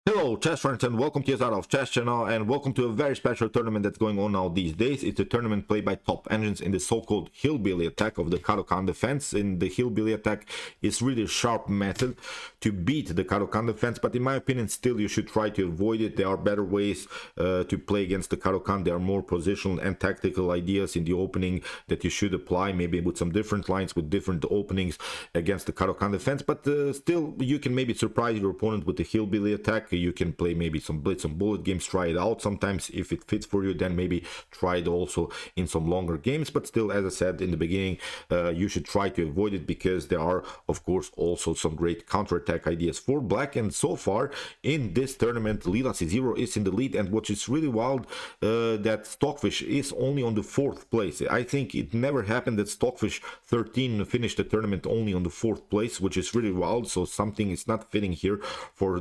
Hello chess friends and welcome to your out of chess channel and welcome to a very special tournament that's going on now these days. It's a tournament played by top engines in the so-called hillbilly attack of the Kd1 defense. In the hillbilly attack, it's really a sharp method to beat the Kd1 defense, but in my opinion still you should try to avoid it. There are better ways to play against the Kd1. There are more positional and tactical ideas in the opening that you should apply, maybe with some different lines with different openings against the Kd1 defense, but still you can maybe surprise your opponent with the hillbilly attack. You can play maybe some blitz and bullet games, try it out sometimes. If it fits for you, then maybe try it also in some longer games, but still, as I said in the beginning, you should try to avoid it because there are of course also some great counterattack ideas for black. And so far in this tournament, Leela C0 is in the lead, and what is really wild, that Stockfish is only on the 4th place. I think it never happened that Stockfish 13 finished the tournament only on the 4th place, which is really wild. So something is not fitting here for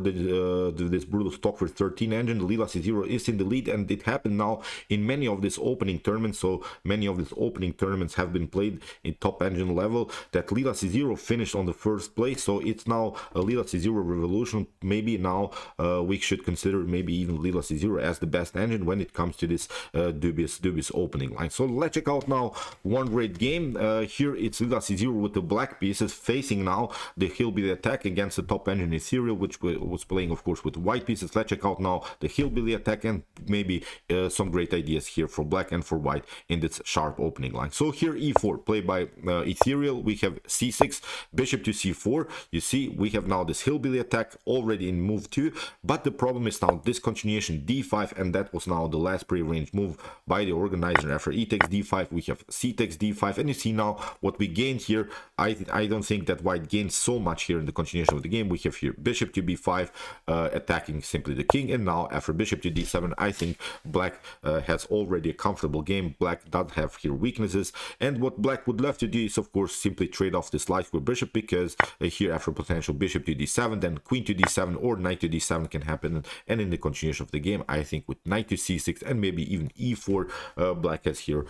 this brutal Stockfish 13 engine. Leela C0 is in the lead, and it happened now in many of these opening tournaments. So many of these opening tournaments have been played in top engine level that Leela C0 finished on the 1st place. So it's now a Leela C0 revolution. Maybe now we should consider maybe even Leela C0 as the best engine when it comes to this dubious opening line. So let's check out now one great game. Here it's Leela C0 with the black pieces facing now the hillbilly attack against the top engine Ethereal, which was playing of course with white pieces. Let's check out now the hillbilly attack and maybe some great ideas here for black and for white in this sharp opening line. So here e4 played by Ethereal. We have c6, bishop to c4. You see we have now this hillbilly attack already in move 2, but the problem is now this continuation d5, and that was now the last prearranged move by the organizer. After e takes d5 we have c takes d5, and you see now what we gained here. I don't think that white gains so much here in the continuation of the game. We have here bishop to b5 attacking simply the king, and now after bishop to d7 I think black has already a comfortable game. Black does have here weaknesses, and what black would love to do is of course simply trade off this light with bishop, because here after potential bishop to d7 then queen to d7 or knight to d7 can happen, and in the continuation of the game I think with knight to c6 and maybe even e4 black has here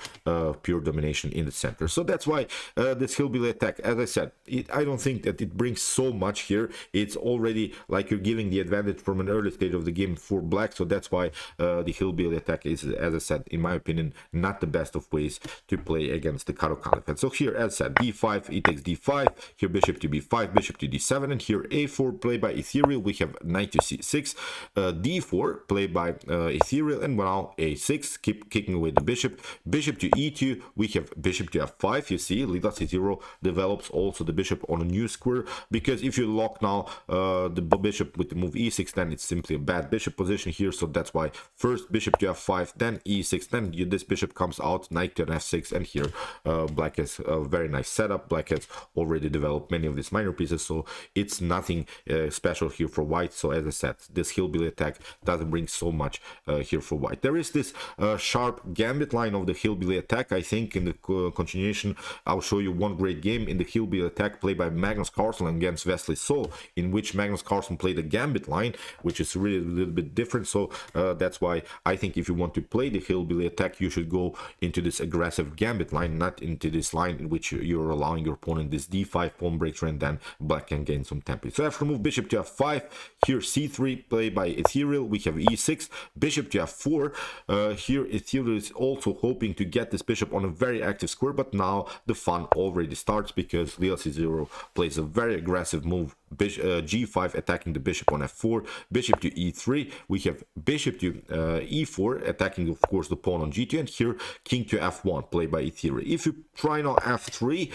pure domination in the center. So that's why this hillbilly attack, as I said, I don't think that it brings so much here. It's already like you're giving the advantage from an early stage of the game for black. So that's why the hillbilly attack is, as I said, in my opinion, not the best of ways to play against the Kd1 defense. So here, as I said, d5, e takes d5, here bishop to b5, bishop to d7, and here a4 played by Ethereal. We have knight to c6, d4 played by Ethereal, and now a6, keep kicking away the bishop. Bishop to e2, we have bishop to f5. You see, Leela C0 develops also the bishop on a new square, because if you lock now the bishop with the move e6, then it's simply a bad bishop position here. So that's why first bishop to f5, then e6, then this bishop comes out, knight to f6, and here black has a very nice setup. Black has already developed many of these minor pieces, so it's nothing special here for white. So as I said, this hillbilly attack doesn't bring so much here for white. There is this sharp gambit line of the hillbilly attack. I think in the continuation I'll show you one great game in the hillbilly attack played by Magnus Carlsen against Wesley So, in which Magnus Carlsen played a gambit line, which is really a little bit different. So that's why I think if you want to play the hillbilly attack, you should go into this aggressive gambit line, not into this line in which you're allowing your opponent this d5 pawn breakthrough, and then black can gain some tempo. So after move bishop to f5, here c3 played by Ethereal. We have e6, bishop to f4. Here Ethereal is also hoping to get this bishop on a very active square, but now the fun already starts because Leela C0 plays a very aggressive move, g5 attacking the bishop on f4, bishop to e3. We have bishop to e4 attacking of course the pawn on g2, and here king to f1 played by Ethereal. If you try now f3,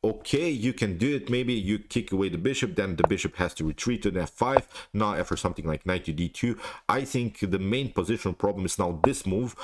okay, you can do it. Maybe you kick away the bishop, then the bishop has to retreat to f5. Now after something like knight to d2, I think the main positional problem is now this move,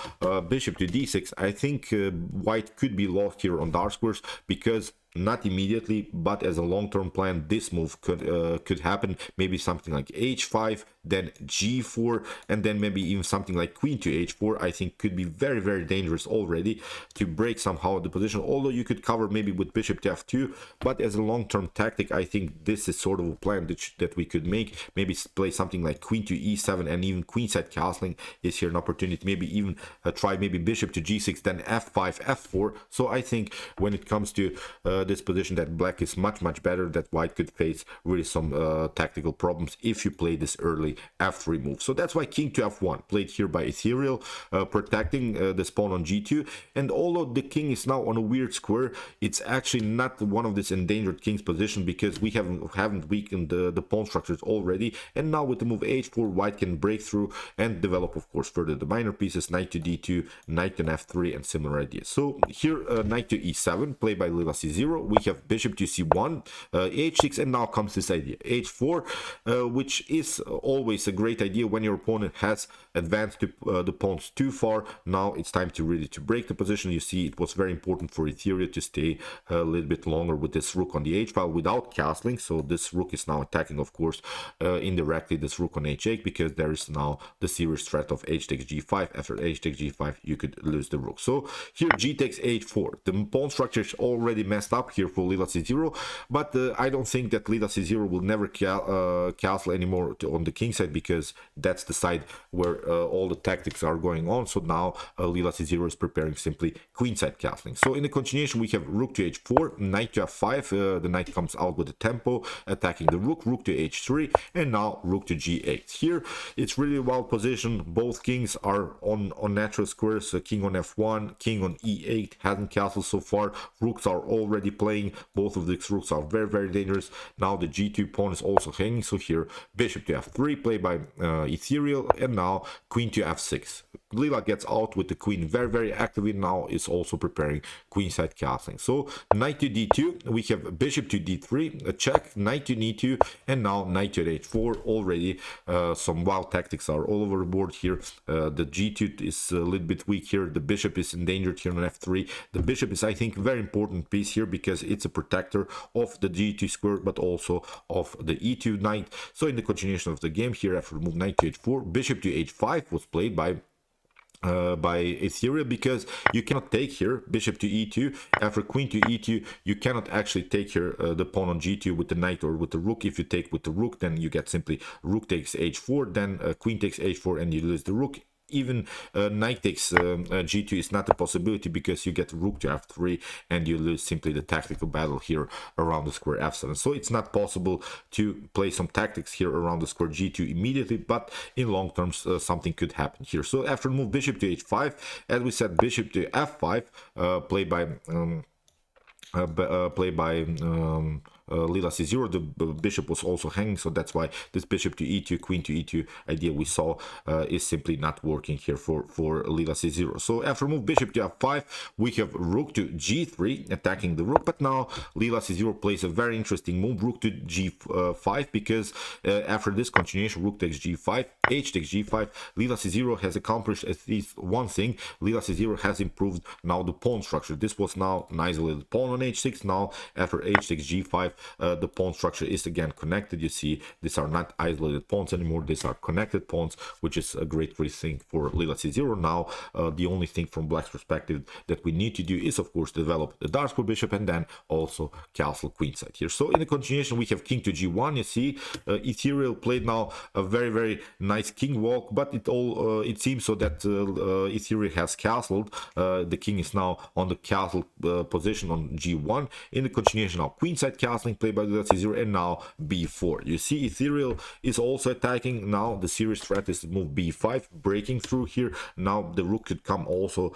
bishop to d6. I think white could be lost here on dark squares, because not immediately, but as a long-term plan, this move could happen. Maybe something like h5, then g4, and then maybe even something like queen to h4. I think could be very, very dangerous already to break somehow the position, although you could cover maybe with bishop to f2. But as a long-term tactic, I think this is sort of a plan that we could make. Maybe play something like queen to e7, and even queenside castling is here an opportunity. Maybe even try maybe bishop to g6, then f5, f4. So I think when it comes to this position, that black is much better, that white could face really some tactical problems if you play this early exactly f3 move. So that's why king to f1 played here by Ethereal, protecting the pawn on g2. And although the king is now on a weird square, it's actually not one of this endangered king's position, because we haven't weakened the pawn structures already. And now with the move h4, white can break through and develop, of course, further the minor pieces, knight to d2, knight to f3, and similar ideas. So here knight to e7 played by Leela c0. We have bishop to c1, h6, and now comes this idea h4, which is always a great idea when your opponent has advanced the pawns too far. Now it's time to really break the position. You see, it was very important for Ethereal to stay a little bit longer with this rook on the h file without castling. So this rook is now attacking, of course, indirectly this rook on h8, because there is now the serious threat of h takes g5. After h takes g5, you could lose the rook. So here g takes h4. The pawn structure is already messed up here for Leela c0, but I don't think that Leela c0 will never castle anymore on the king side, because that's the side where all the tactics are going on. So now Leela c0 is preparing simply queenside castling. So in the continuation, we have rook to h4, knight to f5. The knight comes out with the tempo, attacking the rook, rook to h3, and now rook to g8. Here it's really well positioned. Both kings are on natural squares. King on f1, king on e8, hasn't castled so far. Rooks are already playing. Both of these rooks are very, very dangerous. Now the g2 pawn is also hanging. So here bishop to f3 played by Ethereal, and now queen to f6. Leela gets out with the queen very, very actively. Now is also preparing queenside castling. So knight to d2, we have bishop to d3, a check, knight to e2, and now knight to h4. Already some wild tactics are all over the board here. The g2 is a little bit weak here. The bishop is endangered here on f3. The bishop is, I think, a very important piece here, because it's a protector of the g2 square, but also of the e2 knight. So in the continuation of the game here, after move knight to h4, bishop to h5 was played by Ethereal, because you cannot take here bishop to e2. After queen to e2, you cannot actually take here the pawn on g2 with the knight or with the rook. If you take with the rook, then you get simply rook takes h4, then queen takes h4, and you lose the rook. Even knight takes g2 is not a possibility, because you get rook to f3 and you lose simply the tactical battle here around the square f7. So it's not possible to play some tactics here around the square g2 immediately, but in long terms something could happen here. So after move bishop to h5, as we said, bishop to f5 played by Leela c0. The bishop was also hanging, so that's why this bishop to e2, queen to e2 idea we saw is simply not working here for Leela c0. So after move bishop to f5, we have rook to g3 attacking the rook, but now Leela c0 plays a very interesting move, rook to g5, because after this continuation, rook takes g5, h takes g5. Leela c0 has accomplished at least one thing. Leela c0 has improved now the pawn structure. This was now an isolated pawn on h6. Now after h takes g5, the pawn structure is again connected. You see, these are not isolated pawns anymore. These are connected pawns, which is a great thing for Leela c0. Now the only thing from black's perspective that we need to do is, of course, develop the dark square bishop and then also castle queenside here. So in the continuation, we have king to g1. You see, Ethereal played now a very, very nice king walk, but it seems so that Ethereal has castled. The king is now on the castle position on g1. In the continuation, now queenside castling played by Leela c0, and now b4. You see, Ethereal is also attacking. Now the serious threat is to move b5, breaking through here. Now the rook could come also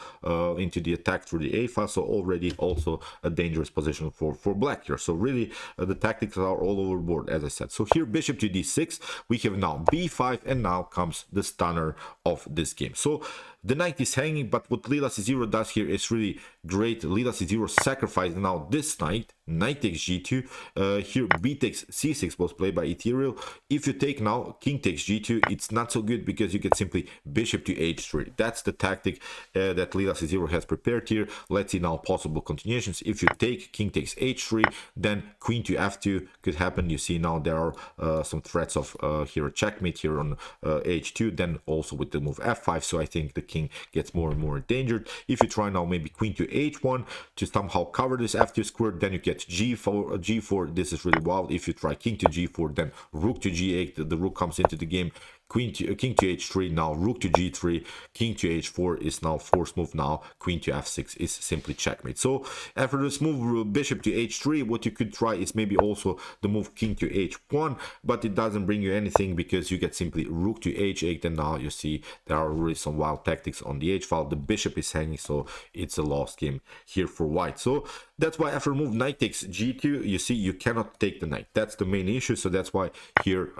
into the attack through the a file, so already also a dangerous position for black here. So really the tactics are all over the board, as I said. So here bishop to d6, we have now b5, and now comes the stunner of this game. So the knight is hanging, but what Leela c0 does here is really great. Leela c0 sacrificed now this knight. Knight takes g2. Here b takes c6 was played by Ethereal. If you take now king takes g2, it's not so good, because you get simply bishop to h3. That's the tactic that Leela c0 has prepared here. Let's see now possible continuations. If you take king takes h3, then queen to f2 could happen. You see now there are some threats of here a checkmate here on h2, then also with the move f5. So I think the king gets more and more endangered. If you try now maybe queen to h1 to somehow cover this f2 square, then you get g4. This is really wild. If you try king to g4, then rook to g8, the rook comes into the game. king to h3, now rook to g3, king to h4 is now force move, now queen to f6 is simply checkmate. So after this move bishop to h3, what you could try is maybe also the move king to h1, but it doesn't bring you anything because you get simply rook to h8, and now you see there are really some wild tactics on the h file. The bishop is hanging, so it's a lost game here for white. So that's why after move knight takes g2, you see you cannot take the knight. That's the main issue. So that's why here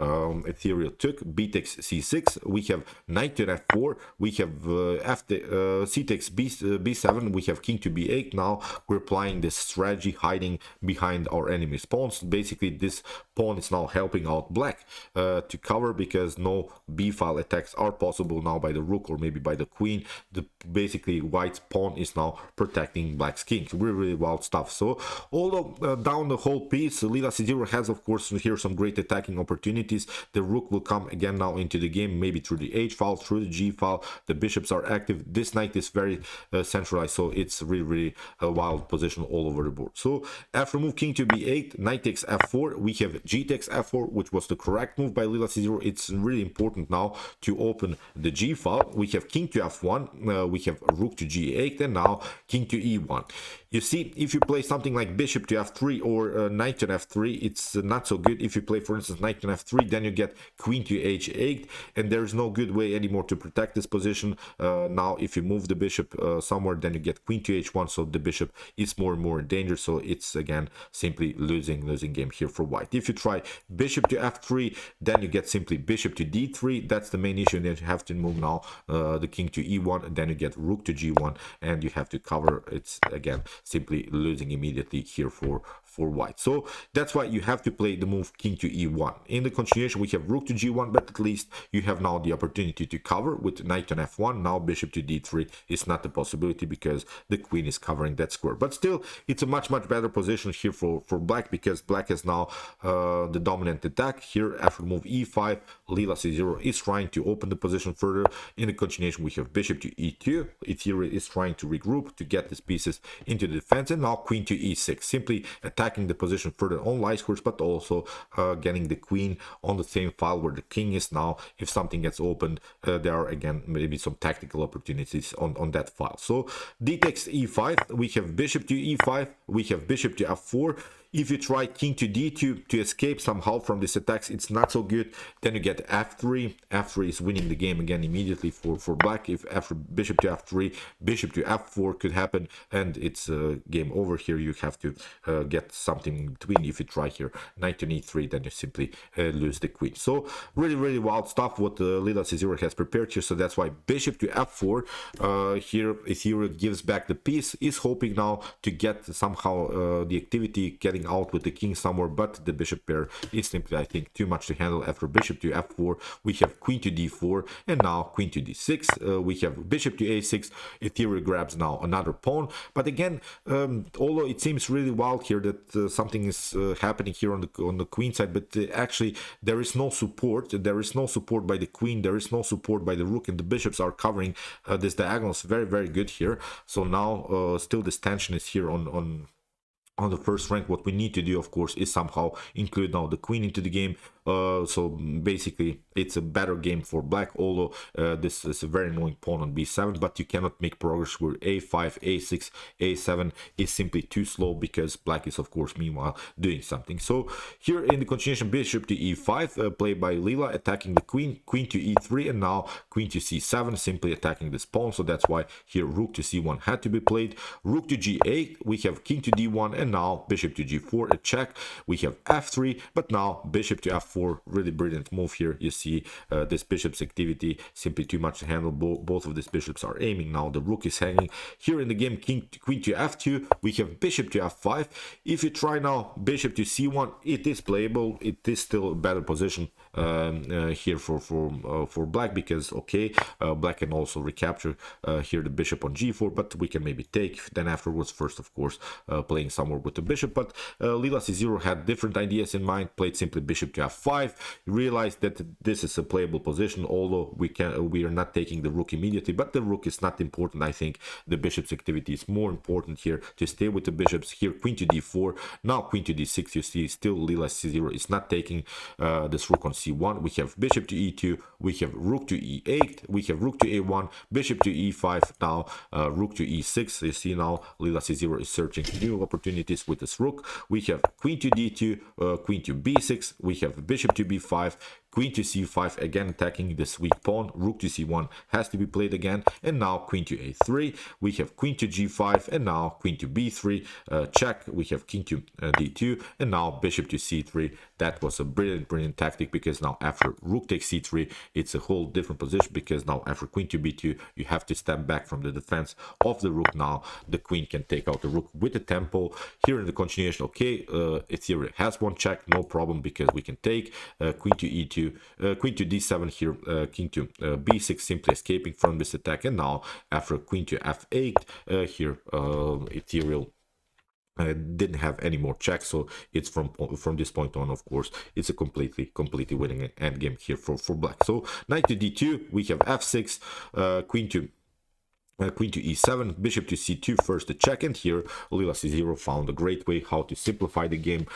Ethereal took b takes c6, we have knight to f4, we have c takes b7, we have king to b8. Now we're applying this strategy, hiding behind our enemy's pawns. Basically this pawn is now helping out black to cover, because no b file attacks are possible now by the rook or maybe by the queen. Basically white's pawn is now protecting black's king. Really wild stuff. So although down the whole piece, Leela C0 has of course here some great attacking opportunities. The rook will come again now into the game, maybe through the h file, through the g file. The bishops are active. This knight is very centralized, so it's really a wild position all over the board. So after move king to b8, knight takes f4, we have g takes f4, which was the correct move by Leela C0. It's really important now to open the g file. We have king to f1, we have rook to g8, and now king to e1. You see, if you play something like bishop to f3 or knight to f3, it's not so good. If you play, for instance, knight to f3, then you get queen to h8, and there's no good way anymore to protect this position. Now, if you move the bishop somewhere, then you get queen to h1, so the bishop is more and more in danger. So it's again simply losing game here for white. If you try bishop to f3, then you get simply bishop to d3. That's the main issue. Then you have to move now the king to e1, and then you get rook to g1, and you have to cover. It's again simply losing immediately here for white. So that's why you have to play the move king to e1. In the continuation we have rook to g1, but at least you have now the opportunity to cover with knight on f1. Now bishop to d3 is not a possibility because the queen is covering that square. But still, it's a much better position here for black, because black is now the dominant attack. Here after move e5, Leela C0 is trying to open the position further. In the continuation we have bishop to e2. Ethereal is trying to regroup to get these pieces into the defense, and now queen to e6, simply attacking the position further on light squares, but also getting the queen on the same file where the king is. Now if something gets opened, there are again maybe some tactical opportunities on that file. So d takes e5, we have bishop to e5, we have bishop to f4. If you try king to d2 to escape somehow from these attacks, it's not so good. Then you get f3. f3 is winning the game again immediately for black. If after bishop to f3, bishop to f4 could happen, and it's game over here. You have to get something in between. If you try here knight to e3, then you simply lose the queen. So really wild stuff what Leela C0 has prepared here. So that's why bishop to f4. Here Ethereal gives back the piece, is hoping now to get somehow the activity, getting out with the king somewhere, but the bishop pair is simply, I think, too much to handle. After bishop to f4, we have queen to d4, and now queen to d6. We have bishop to a6. Ethereal grabs now another pawn, but again, although it seems really wild here that something is happening here on the queen side, but actually there is no support. There is no support by the queen. There is no support by the rook, and the bishops are covering this diagonals very good here. So now still this tension is here on the first rank. What we need to do, of course, is somehow include now the queen into the game. So basically it's a better game for black, although this is a very annoying pawn on b7, but you cannot make progress where a5, a6, a7 is simply too slow, because black is of course meanwhile doing something. So here in the continuation, bishop to e5 played by Leela, attacking the queen, queen to e3, and now queen to c7, simply attacking this pawn. So that's why here rook to c1 had to be played. Rook to g8, we have king to d1, and now bishop to g4, a check. We have f3, but now bishop to f4. Really brilliant move here. You see this bishop's activity, simply too much to handle. Both of these bishops are aiming. Now the rook is hanging. Here in the game, queen to f2, we have bishop to f5. If you try now bishop to c1, it is playable. It is still a better position here for black, because okay, black can also recapture here the bishop on g4, but we can maybe take then afterwards. First, of course, playing somewhere more with the bishop, but Leela C0 had different ideas in mind, played simply bishop to f5, realized that this is a playable position, although we are not taking the rook immediately, but the rook is not important. I think the bishop's activity is more important here, to stay with the bishops. Here queen to d4, now queen to d6. You see still Leela C0 is not taking this rook on c1. We have bishop to e2, we have rook to e8, we have rook to a1, bishop to e5, now rook to e6. You see now Leela C0 is searching new opportunities with this rook. We have queen to d2, queen to b6, we have bishop to b5, queen to c5, again attacking this weak pawn. Rook to c1 has to be played again, and now queen to a3. We have queen to g5, and now queen to b3, check. We have king to d2, and now bishop to c3. That was a brilliant tactic, because now after rook takes c3, it's a whole different position, because now after queen to b2, you have to step back from the defense of the rook. Now the queen can take out the rook with the tempo. Here in the continuation, okay, Ethereum has one check, no problem, because we can take queen to e2, queen to d7 here, king to b6, simply escaping from this attack. And now after queen to f8, here Ethereal didn't have any more checks, so it's from this point on, of course, it's a completely winning endgame here for black. So knight to d2, we have f6, queen to e7, bishop to c2, first the check, and here Leela C0 found a great way how to simplify the game.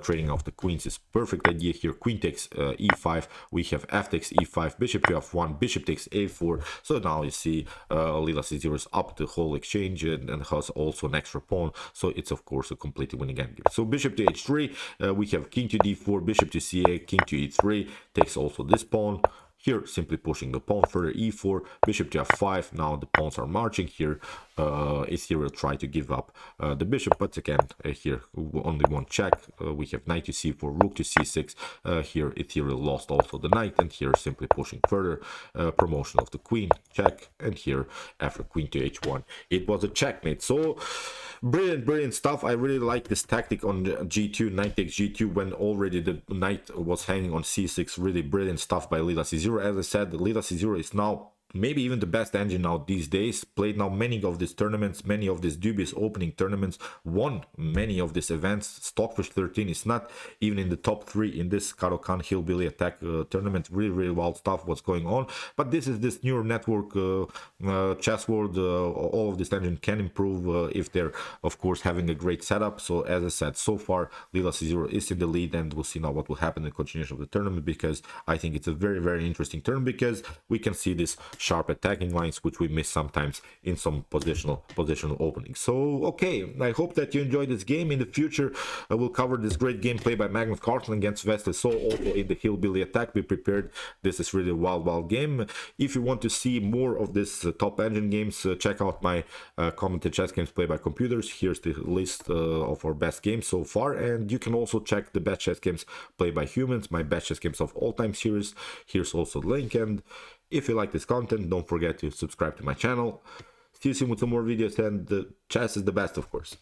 Trading off the queens is perfect idea here. Queen takes e5, we have f takes e5, bishop to f1, bishop takes a4. So now you see Leela C0 is up the whole exchange and has also an extra pawn, so it's of course a completely winning endgame. So bishop to h3, we have king to d4, bishop to c8, king to e3, takes also this pawn. Here, simply pushing the pawn further, e4, bishop to f5. Now the pawns are marching here. Ethereal try to give up the bishop, but again, here only one check. We have knight to c4, rook to c6. Here, Ethereal lost also the knight, and here simply pushing further. Promotion of the queen, check, and here after queen to h1, it was a checkmate. So brilliant stuff. I really like this tactic on g2, knight takes g2, when already the knight was hanging on c6. Really brilliant stuff by Leela C0. As I said, Leela C0 is now maybe even the best engine now these days. Played now many of these tournaments, many of these dubious opening tournaments, won many of these events. Stockfish 13 is not even in the top 3 in this Caro-Kann Hillbilly Attack tournament. Really wild stuff what's going on, but this is this neural network chess world. All of this engine can improve if they're of course having a great setup. So as I said, so far Leela C0 is in the lead, and we'll see now what will happen in the continuation of the tournament, because I think it's a very interesting tournament, because we can see this sharp attacking lines which we miss sometimes in some positional openings. So okay, I hope that you enjoyed this game. In the future I will cover this great gameplay by Magnus Carlsen against Wesley So, also in the Hillbilly Attack. Be prepared, this is really a wild game. If you want to see more of this top engine games, check out my commented chess games played by computers. Here's the list of our best games so far, and you can also check the best chess games played by humans, my best chess games of all time series. Here's also the link, and if you like this content, don't forget to subscribe to my channel. See you soon with some more videos, and chess is the best, of course.